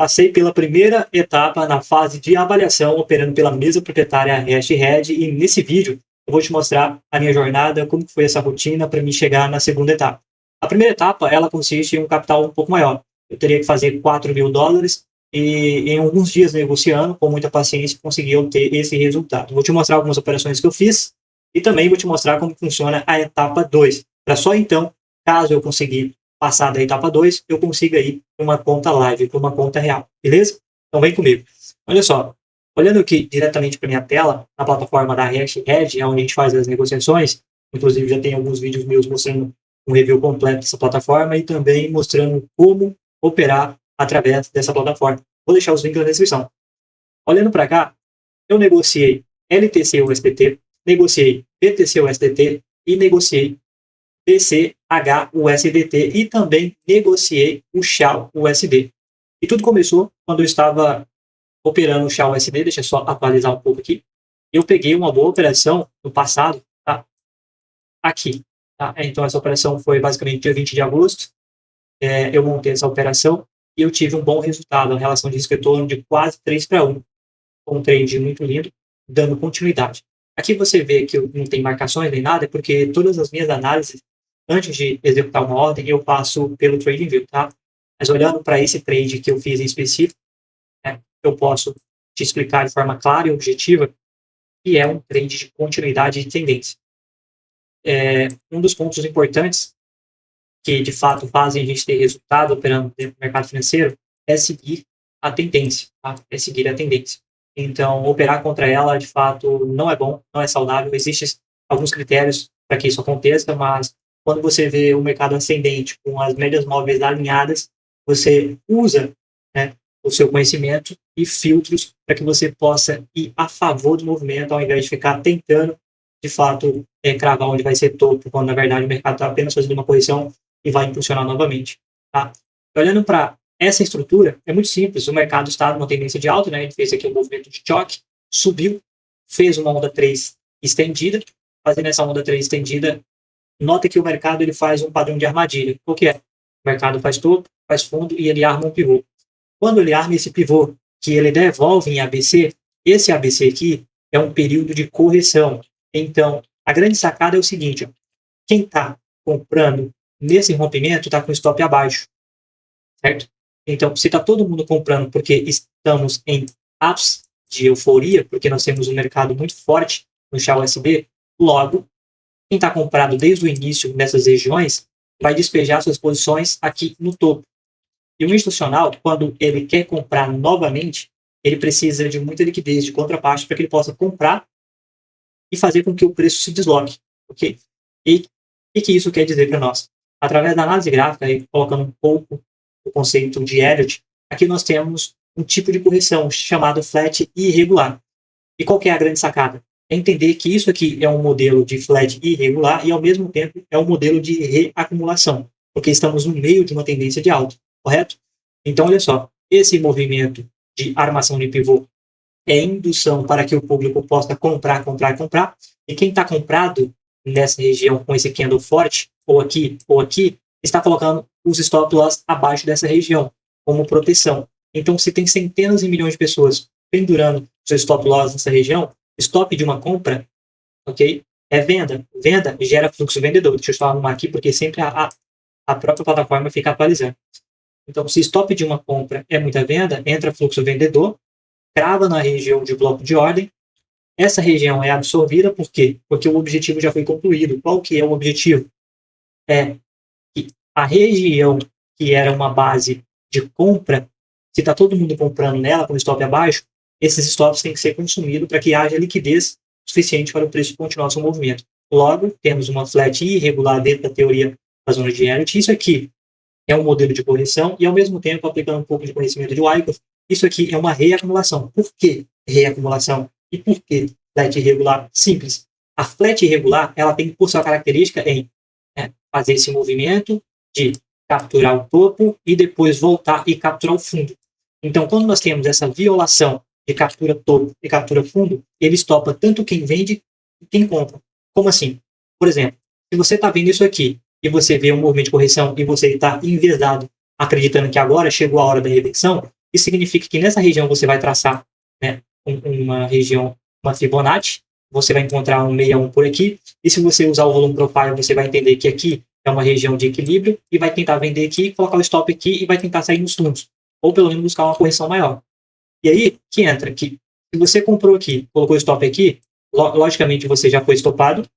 passei pela primeira etapa na fase de avaliação operando pela mesa proprietária HashRed e nesse vídeo eu vou te mostrar a minha jornada, como foi essa rotina para me chegar na segunda etapa. A primeira etapa, ela consiste em um capital um pouco maior. Eu teria que fazer $4.000 e em alguns dias negociando, com muita paciência, consegui obter esse resultado. Vou te mostrar algumas operações que eu fiz e também vou te mostrar como funciona a etapa 2, para só então, caso eu conseguir passar da etapa 2, eu consiga ir para uma conta live, para uma conta real, beleza? Então vem comigo. Olha só, olhando aqui diretamente para minha tela, na plataforma da HashRed, onde a gente faz as negociações, inclusive já tem alguns vídeos meus mostrando um review completo dessa plataforma e também mostrando como operar através dessa plataforma. Vou deixar os links na descrição. Olhando para cá, eu negociei LTC-USDT, negociei BTC-USDT e negociei BCH-USDT e também negociei o SHA-USD. E tudo começou quando eu estava operando o SHA-USD, deixa eu só atualizar um pouco aqui. Eu peguei uma boa operação no passado, tá? Aqui. Tá? Então essa operação foi basicamente dia 20 de agosto. Eu montei essa operação e eu tive um bom resultado, uma relação de risco-retorno de quase 3-1. Um trade muito lindo, dando continuidade. Aqui você vê que não tem marcações nem nada, porque todas as minhas análises, antes de executar uma ordem, eu passo pelo TradingView, tá? Mas olhando para esse trade que eu fiz em específico, né, eu posso te explicar de forma clara e objetiva que é um trade de continuidade de tendência. Um dos pontos importantes que de fato fazem a gente ter resultado operando dentro do mercado financeiro é seguir a tendência, tá? É seguir a tendência. Então, operar contra ela, de fato, não é bom, não é saudável. Existem alguns critérios para que isso aconteça, mas quando você vê o mercado ascendente com as médias móveis alinhadas, você usa, né, o seu conhecimento e filtros para que você possa ir a favor do movimento, ao invés de ficar tentando, de fato, cravar onde vai ser topo, quando na verdade o mercado está apenas fazendo uma correção e vai impulsionar novamente. Tá? Olhando para essa estrutura, é muito simples, o mercado está numa tendência de alta, né? Ele fez aqui um movimento de choque, subiu, fez uma onda 3 estendida, fazendo essa onda 3 estendida, nota que o mercado ele faz um padrão de armadilha. O que é? O mercado faz topo, faz fundo e ele arma um pivô. Quando ele arma esse pivô, que ele devolve em ABC, esse ABC aqui é um período de correção. Então, a grande sacada é o seguinte, ó, quem está comprando nesse rompimento está com stop abaixo, certo? Então, se está todo mundo comprando porque estamos em ápice de euforia, porque nós temos um mercado muito forte no SHA-USD, logo, quem está comprado desde o início nessas regiões vai despejar suas posições aqui no topo. E o institucional, quando ele quer comprar novamente, ele precisa de muita liquidez de contraparte para que ele possa comprar e fazer com que o preço se desloque, ok? E o que isso quer dizer para nós? Através da análise gráfica, aí, colocando um pouco o conceito de Elliott, aqui nós temos um tipo de correção chamado flat irregular. E qual que é a grande sacada? É entender que isso aqui é um modelo de flat irregular e, ao mesmo tempo, é um modelo de reacumulação, porque estamos no meio de uma tendência de alta, correto? Então, olha só, esse movimento de armação de pivô é indução para que o público possa comprar, e quem está comprado nessa região com esse candle forte, ou aqui, está colocando os stop loss abaixo dessa região, como proteção. Então, se tem centenas de milhões de pessoas pendurando seus stop loss nessa região, stop de uma compra, ok? É venda. Venda gera fluxo vendedor. Deixa eu só arrumar aqui, porque sempre a própria plataforma fica atualizando. Então, se stop de uma compra é muita venda, entra fluxo vendedor, crava na região de bloco de ordem. Essa região é absorvida, por quê? Porque o objetivo já foi concluído. Qual que é o objetivo? É que a região que era uma base de compra, se está todo mundo comprando nela com stop abaixo, esses stops têm que ser consumidos para que haja liquidez suficiente para o preço continuar seu movimento. Logo, temos uma flat irregular dentro da teoria da zona de Elliott. Isso aqui é um modelo de correção e, ao mesmo tempo, aplicando um pouco de conhecimento de Wyckoff, isso aqui é uma reacumulação. Por que reacumulação? E por que flat irregular? Simples. A flat irregular, ela tem por sua característica em fazer esse movimento de capturar o topo e depois voltar e capturar o fundo. Então, quando nós temos essa violação de captura topo e captura fundo, ele estopa tanto quem vende e quem compra. Como assim? Por exemplo, se você está vendo isso aqui e você vê um movimento de correção e você está enviesado, acreditando que agora chegou a hora da reversão, Isso significa que nessa região você vai traçar, né, uma região, uma Fibonacci, você vai encontrar um 61 por aqui, e se você usar o volume profile, você vai entender que aqui é uma região de equilíbrio, e vai tentar vender aqui, colocar o stop aqui, e vai tentar sair nos fundos, ou pelo menos buscar uma correção maior. E aí, que entra que se você comprou aqui, colocou o stop aqui, logicamente você já foi estopado,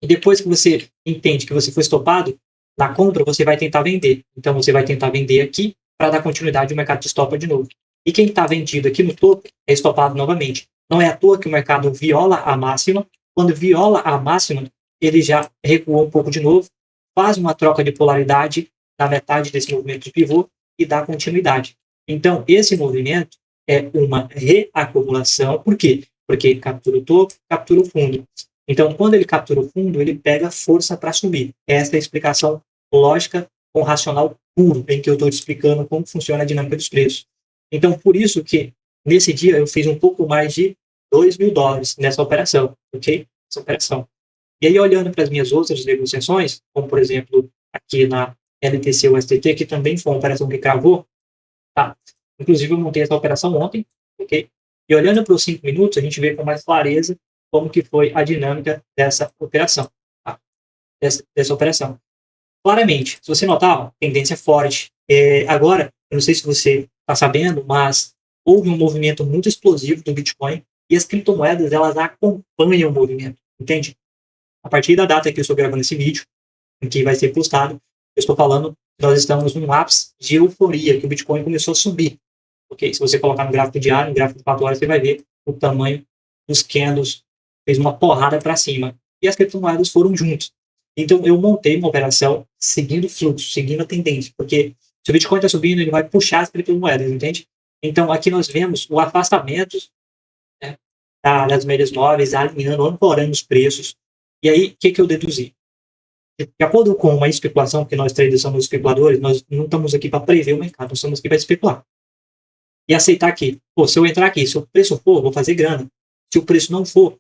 e depois que você entende que você foi estopado, na compra você vai tentar vender. Então você vai tentar vender aqui para dar continuidade ao mercado de estopa de novo. E quem está vendido aqui no topo é estopado novamente. Não é à toa que o mercado viola a máxima. Quando viola a máxima, ele já recuou um pouco de novo, faz uma troca de polaridade na metade desse movimento de pivô e dá continuidade. Então, esse movimento é uma reacumulação. Por quê? Porque captura o topo, captura o fundo. Então, quando ele captura o fundo, ele pega força para subir. Essa é a explicação lógica com racional puro, em que eu estou te explicando como funciona a dinâmica dos preços. Então, por isso que nesse dia eu fiz um pouco mais de $2.000 nessa operação, ok? Essa operação. E aí, olhando para as minhas outras negociações, como por exemplo aqui na LTC USDT, que também foi uma operação que cravou, tá? Inclusive eu montei essa operação ontem, ok? E olhando para os 5 minutos, a gente vê com mais clareza como que foi a dinâmica dessa operação, tá? Dessa operação. Claramente, se você notar, tendência forte. Agora, eu não sei se você está sabendo, mas houve um movimento muito explosivo do Bitcoin e as criptomoedas, elas acompanham o movimento, entende? A partir da data que eu estou gravando esse vídeo, em que vai ser postado, eu estou falando que nós estamos num ápice de euforia, que o Bitcoin começou a subir. Okay? Se você colocar no gráfico diário, no gráfico de 4 horas, você vai ver o tamanho dos candles, fez uma porrada para cima. E as criptomoedas foram juntos. Então, eu montei uma operação seguindo o fluxo, seguindo a tendência, porque se o Bitcoin está subindo, ele vai puxar as criptomoedas, entende? Então, aqui nós vemos o afastamento, né, das médias móveis, alinhando, ancorando os preços. E aí, o que eu deduzi? De acordo com uma especulação, porque nós traders somos especuladores, nós não estamos aqui para prever o mercado, nós estamos aqui para especular. E aceitar que, se eu entrar aqui, se o preço for, eu vou fazer grana. Se o preço não for,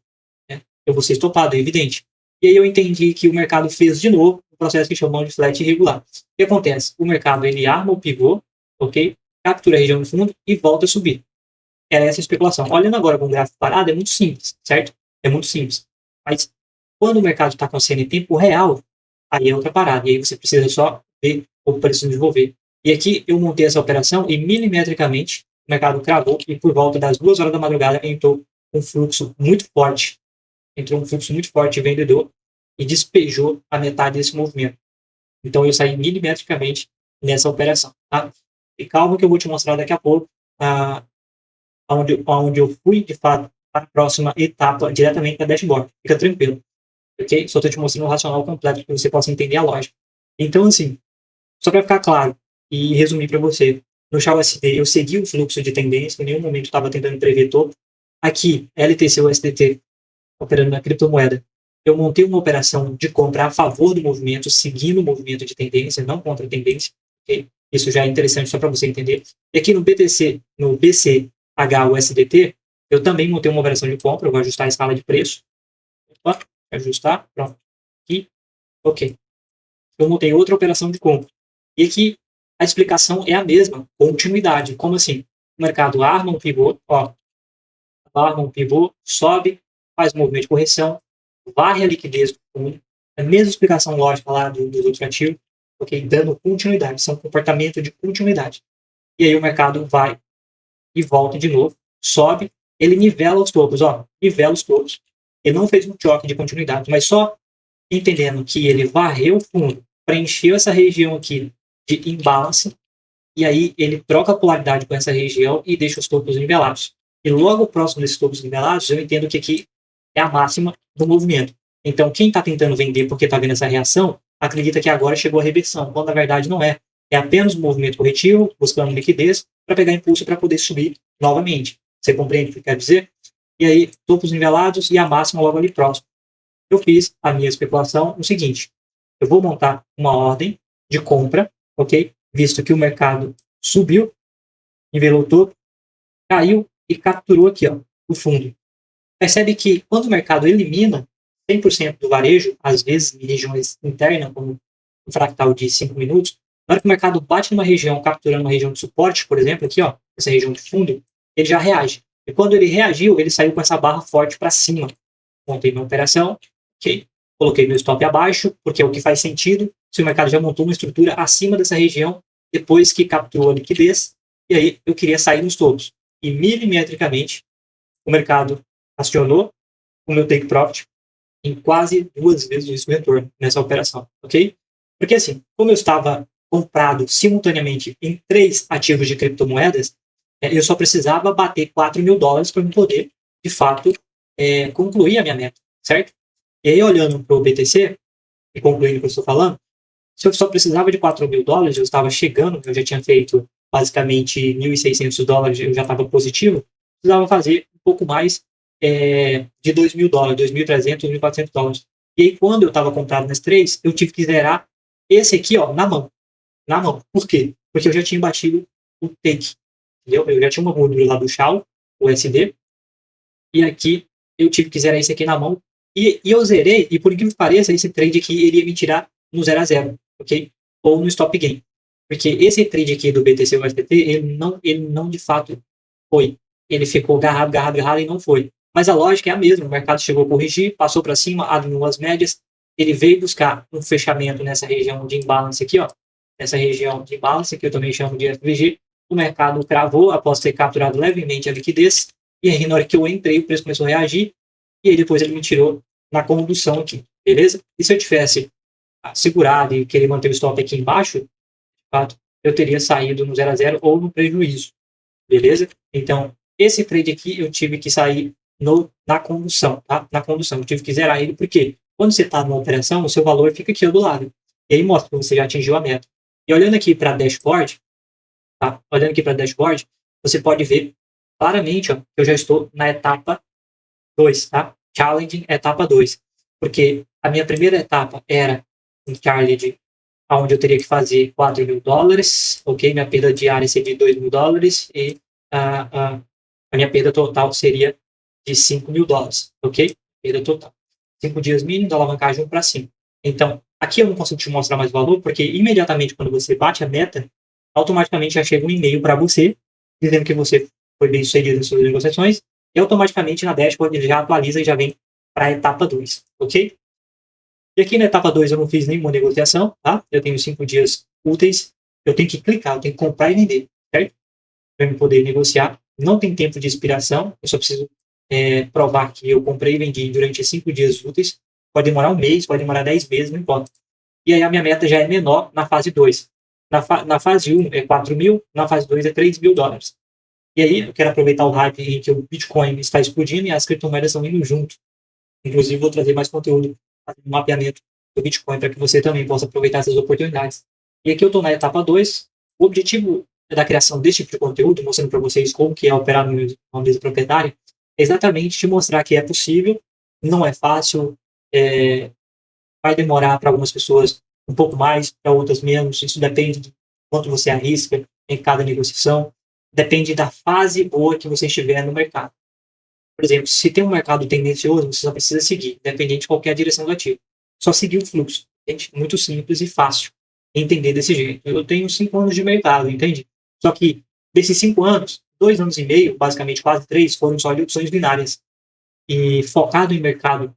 né, eu vou ser estopado, é evidente. E aí eu entendi que o mercado fez de novo o processo que chamamos de flat irregular. O que acontece? O mercado, ele arma o pivô, ok? Captura a região do fundo e volta a subir. Era essa a especulação. Olhando agora com o gráfico parado, é muito simples, certo? É muito simples. Mas quando o mercado está acontecendo em tempo real, aí é outra parada. E aí você precisa só ver o preço desenvolver. E aqui eu montei essa operação e milimetricamente o mercado cravou e por volta das 2 horas da madrugada entrou um fluxo muito forte. Entrou um fluxo muito forte vendedor e despejou a metade desse movimento. Então eu saí milimetricamente nessa operação. Tá? E calma que eu vou te mostrar daqui a pouco onde eu fui, de fato, para a próxima etapa diretamente da dashboard. Fica tranquilo. Ok? Só estou te mostrando o racional completo para que você possa entender a lógica. Então, assim, só para ficar claro e resumir para você, no XAUSD eu segui o fluxo de tendência, em nenhum momento estava tentando prever topo. Aqui, LTC USDT, operando na criptomoeda, eu montei uma operação de compra a favor do movimento, seguindo o movimento de tendência, não contra a tendência. Okay? Isso já é interessante só para você entender. E aqui no BTC, no BCH-USDT, eu também montei uma operação de compra, eu vou ajustar a escala de preço. Opa, ajustar, pronto. Aqui, ok. Eu montei outra operação de compra. E aqui a explicação é a mesma, continuidade. Como assim? O mercado arma um pivô, arma um pivô, sobe, faz movimento de correção, varre a liquidez do fundo. A mesma explicação lógica lá dos outros ativos, ok? Dando continuidade, são comportamento de continuidade. E aí o mercado vai e volta de novo, sobe, ele nivela os topos, nivela os topos. Ele não fez um choque de continuidade, mas só entendendo que ele varreu o fundo, preencheu essa região aqui de imbalance, e aí ele troca a polaridade com essa região e deixa os topos nivelados. E logo próximo desses topos nivelados, eu entendo que aqui é a máxima do movimento. Então, quem está tentando vender porque está vendo essa reação, acredita que agora chegou a reversão, quando na verdade não é. É apenas um movimento corretivo, buscando liquidez, para pegar impulso para poder subir novamente. Você compreende o que quer dizer? E aí, topos nivelados e a máxima logo ali próximo. Eu fiz a minha especulação no seguinte: eu vou montar uma ordem de compra, ok? Visto que o mercado subiu, nivelou o topo, caiu e capturou aqui, o fundo. Percebe que quando o mercado elimina 100% do varejo, às vezes em regiões internas, como o fractal de 5 minutos, Na hora que o mercado bate numa região, capturando uma região de suporte, por exemplo, aqui, ó, essa região de fundo, ele já reage. E quando ele reagiu, ele saiu com essa barra forte para cima. Montei minha operação, ok? Coloquei meu stop abaixo, porque é o que faz sentido se o mercado já montou uma estrutura acima dessa região, depois que capturou a liquidez, e aí eu queria sair nos topos. E milimetricamente, o mercado acionou o meu take profit em quase 2 vezes o risco retorno nessa operação, ok? Porque assim, como eu estava comprado simultaneamente em 3 ativos de criptomoedas, eu só precisava bater $4.000 para eu poder, de fato, concluir a minha meta, certo? E aí, olhando para o BTC, e concluindo o que eu estou falando, se eu só precisava de $4.000, eu estava chegando, eu já tinha feito basicamente $1.600, eu já estava positivo, precisava fazer um pouco mais de $2.000, $2.300, $2.400. E aí, quando eu estava comprado nas 3, eu tive que zerar esse aqui, ó, na mão. Na mão. Por quê? Porque eu já tinha batido o take. Entendeu? Eu já tinha uma gordura lá do Shao, o SD, e aqui eu tive que zerar esse aqui na mão. E eu zerei, e por incrível que pareça, esse trade aqui ele ia me tirar no 0 a 0, ok? Ou no stop gain. Porque esse trade aqui do BTC USDT, ele não de fato foi. Ele ficou agarrado, agarrado, agarrado e não foi. Mas a lógica é a mesma. O mercado chegou a corrigir, passou para cima, alinhou as médias. Ele veio buscar um fechamento nessa região de imbalance aqui, ó. Nessa região de imbalance, que eu também chamo de FVG. O mercado cravou após ter capturado levemente a liquidez. E aí, na hora que eu entrei, o preço começou a reagir. E aí, depois ele me tirou na condução aqui. Beleza? E se eu tivesse segurado e querer manter o stop aqui embaixo, de fato, eu teria saído no 0 a 0 ou no prejuízo. Beleza? Então, esse trade aqui eu tive que sair na condução, tá? Na condução. Eu tive que zerar ele, porque quando você está numa operação, o seu valor fica aqui do lado. E aí mostra que você já atingiu a meta. E olhando aqui para a dashboard, tá? Olhando aqui para a dashboard, você pode ver claramente, ó, que eu já estou na etapa 2, tá? Challenging etapa 2. Porque a minha primeira etapa era um challenge onde eu teria que fazer $4.000, ok? Minha perda diária seria de $2.000 e a minha perda total seria de $5.000, ok? Perda total. 5 dias mínimo, da alavancagem 1 para 5. Então, aqui eu não consigo te mostrar mais valor, porque imediatamente quando você bate a meta, automaticamente já chega um e-mail para você, dizendo que você foi bem sucedido nas suas negociações, e automaticamente na dashboard ele já atualiza e já vem para a etapa 2, ok? E aqui na etapa 2 eu não fiz nenhuma negociação, tá? Eu tenho 5 dias úteis, eu tenho que clicar, eu tenho que comprar e vender, certo? Para eu poder negociar. Não tem tempo de expiração, eu só preciso provar que eu comprei e vendi durante 5 dias úteis. Pode demorar um mês, pode demorar 10 meses, não importa. E aí a minha meta já é menor na fase 2. Na fase 1 é 4.000, na fase 2 é $3.000. E aí eu quero aproveitar o hype em que o Bitcoin está explodindo e as criptomoedas estão indo junto. Inclusive vou trazer mais conteúdo, um mapeamento do Bitcoin para que você também possa aproveitar essas oportunidades. E aqui eu estou na etapa 2. O objetivo da criação desse tipo de conteúdo, mostrando para vocês como que é operar numa mesa proprietária, é exatamente te mostrar que é possível, não é fácil, vai demorar para algumas pessoas um pouco mais, para outras menos. Isso depende de quanto você arrisca em cada negociação, depende da fase boa que você estiver no mercado. Por exemplo, se tem um mercado tendencioso, você só precisa seguir, independente de qualquer direção do ativo. Só seguir o fluxo. Entende? Muito simples e fácil entender desse jeito. Eu tenho 5 anos de mercado, entende? Só que desses 5 anos, 2 anos e meio, basicamente quase 3, foram só de opções binárias. E focado em mercado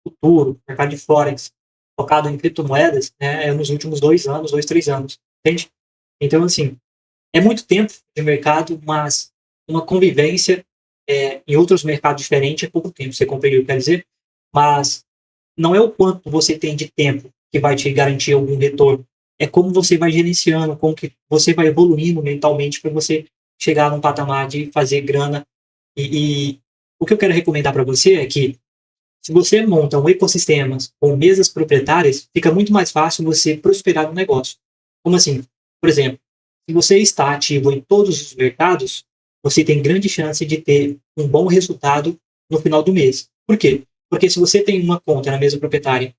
futuro, mercado de forex, focado em criptomoedas, né, nos últimos 2 anos, 2, 3 anos. Entende? Então, assim, é muito tempo de mercado, mas uma convivência em outros mercados diferentes é pouco tempo. Você compreende o que eu quero dizer? Mas não é o quanto você tem de tempo que vai te garantir algum retorno. É como você vai gerenciando, como que você vai evoluindo mentalmente para você chegar num patamar de fazer grana. E o que eu quero recomendar para você é que se você monta um ecossistema com mesas proprietárias, fica muito mais fácil você prosperar no negócio. Como assim? Por exemplo, se você está ativo em todos os mercados, você tem grande chance de ter um bom resultado no final do mês. Por quê? Porque se você tem uma conta na mesa proprietária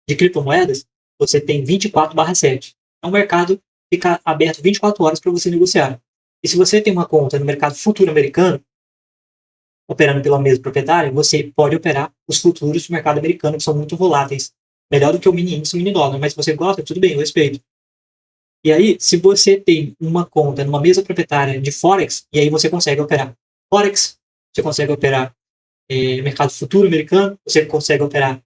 de criptomoedas, você tem 24/7. É um mercado que fica aberto 24 horas para você negociar. E se você tem uma conta no mercado futuro americano, operando pela mesa proprietária, você pode operar os futuros do mercado americano, que são muito voláteis. Melhor do que o mini índice e o mini dólar. Mas se você gosta, tudo bem, eu respeito. E aí, se você tem uma conta numa mesa proprietária de Forex, e aí você consegue operar Forex, você consegue operar mercado futuro americano, você consegue operar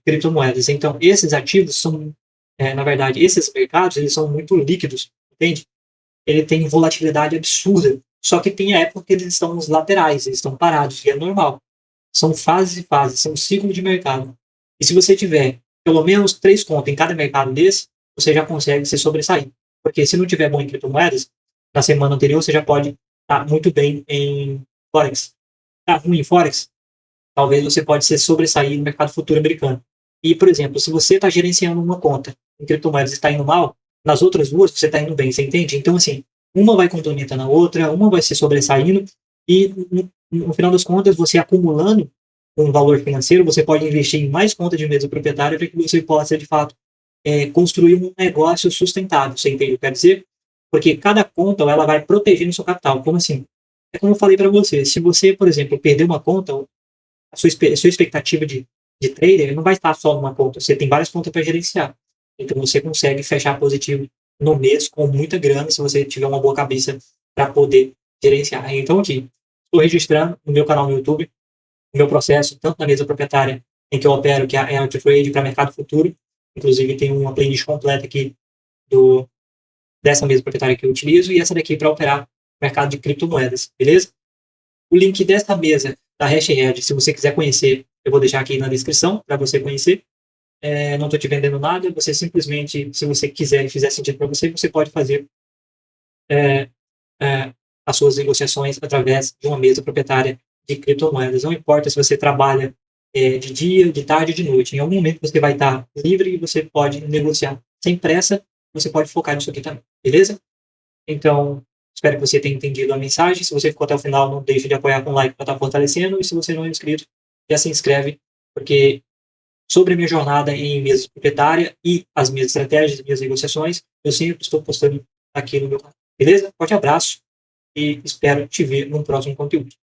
criptomoedas. Então, esses ativos são, na verdade, esses mercados, eles são muito líquidos, entende? Ele tem volatilidade absurda, só que tem a época que eles estão nos laterais, eles estão parados, e é normal. São fases e fases, são um ciclo de mercado. E se você tiver pelo menos 3 contas em cada mercado desse, você já consegue se sobressair. Porque se não tiver bom em criptomoedas, na semana anterior você já pode estar muito bem em Forex. Está ruim em Forex, talvez você pode se sobressair no mercado futuro americano. E, por exemplo, se você está gerenciando uma conta em criptomoedas e está indo mal, nas outras duas você está indo bem, você entende? Então, assim, uma vai complementando a outra, uma vai se sobressaindo, e no final das contas, você acumulando um valor financeiro, você pode investir em mais contas de mesa proprietária para que você possa, de fato, construir um negócio sustentável, você entende o que eu quero dizer? Porque cada conta, ela vai protegendo o seu capital. Como assim? É como eu falei para você, se você, por exemplo, perder uma conta, a sua expectativa de trader não vai estar só numa conta, você tem várias contas para gerenciar. Então você consegue fechar positivo no mês com muita grana se você tiver uma boa cabeça para poder gerenciar. Então aqui, estou registrando no meu canal no YouTube o meu processo, tanto na mesa proprietária em que eu opero, que é a Energy Trade, para mercado futuro. Inclusive tem uma playlist completa aqui dessa mesa proprietária que eu utilizo, e essa daqui para operar mercado de criptomoedas, beleza? O link dessa mesa da HashRed, se você quiser conhecer, eu vou deixar aqui na descrição para você conhecer. Não estou te vendendo nada, você simplesmente, se você quiser e fizer sentido para você, você pode fazer é, é, as suas negociações através de uma mesa proprietária de criptomoedas. Não importa se você trabalha de dia, de tarde ou de noite. Em algum momento você vai estar livre e você pode negociar sem pressa. Você pode focar nisso aqui também, beleza? Então, espero que você tenha entendido a mensagem. Se você ficou até o final, não deixe de apoiar com like para estar fortalecendo. E se você não é inscrito, já se inscreve, porque sobre a minha jornada em mesa proprietária e as minhas estratégias, as minhas negociações, eu sempre estou postando aqui no meu canal. Beleza? Forte abraço e espero te ver no próximo conteúdo.